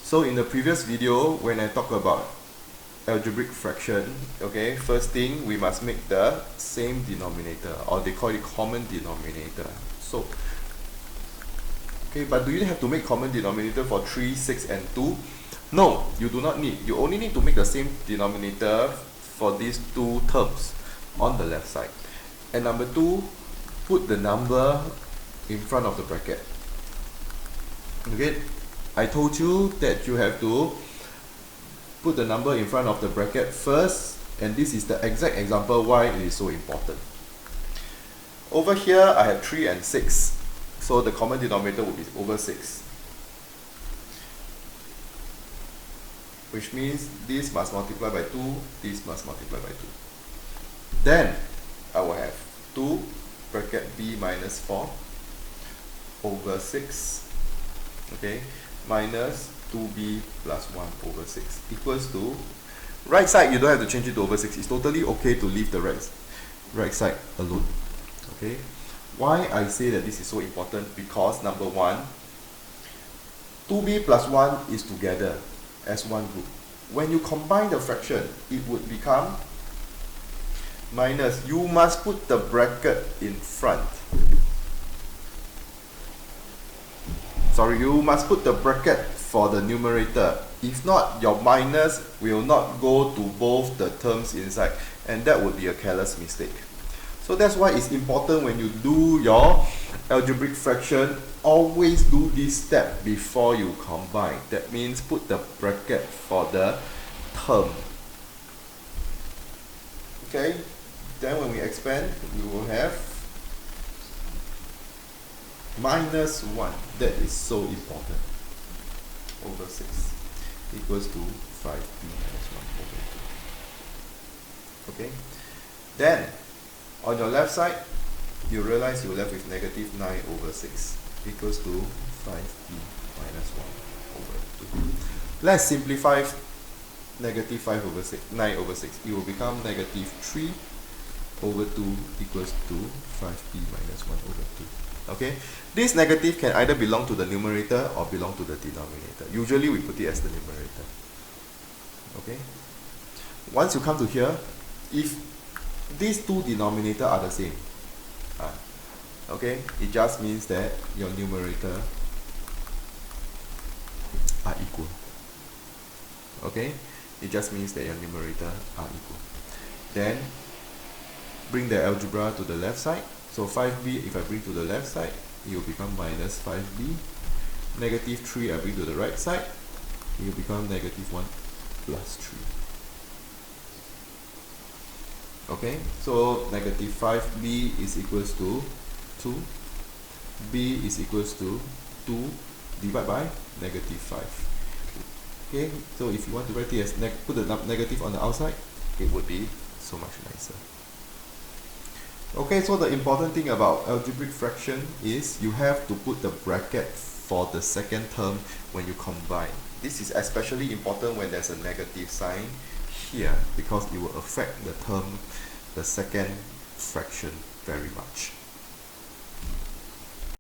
So in the previous video, when I talk about algebraic fraction, okay, first thing we must make the same denominator, or they call it common denominator. So, okay, but do you have to make common denominator for 3, 6 and 2? No, you do not need. You only need to make the same denominator for these two terms on the left side. And number 2, put the number in front of the bracket. Okay, I told you that you have to put the number in front of the bracket first, and this is the exact example why it is so important. Over here I have 3 and 6, so the common denominator will be over 6, which means this must multiply by 2, this must multiply by 2. Then I will have 2 bracket b minus 4 over 6, okay, minus 2b plus 1 over 6 equals to, right side you don't have to change it to over 6. It's totally okay to leave the right side alone. Okay, why I say that this is so important? Because number 1, 2b plus 1 is together as one group. When you combine the fraction, it would become minus. You must put the bracket in front. Sorry, you must put the bracket for the numerator. If not, your minus will not go to both the terms inside, and that would be a careless mistake. So that's why it's important when you do your algebraic fraction, always do this step before you combine. That means put the bracket for the term. Okay, then when we expand, we will have minus 1, that is so important, over 6 equals to 5b minus 1 over 2. Okay, then on your left side, you realize you're left with negative 9 over 6 equals to 5b minus 1 over 2. Let's simplify negative 5 over 6, 9 over 6. It will become negative 3 over 2 equals to 5b minus 1 over 2. Okay, this negative can either belong to the numerator or belong to the denominator. Usually we put it as the numerator. Okay, once you come to here, if these two denominators are the same, okay, it just means that your numerator are equal. Okay, it just means that your numerator are equal. Then bring the algebra to the left side. So 5b, if I bring to the left side, it will become minus 5b. Negative 3, I bring to the right side, it will become negative 1 plus 3. Okay, so negative 5b is equals to 2. b is equals to 2 divided by negative 5. Okay, so if you want to write it as put the negative on the outside, it would be so much nicer. Okay, so the important thing about algebraic fraction is you have to put the bracket for the second term when you combine. This is especially important when there's a negative sign here, because it will affect the term, the second fraction, very much.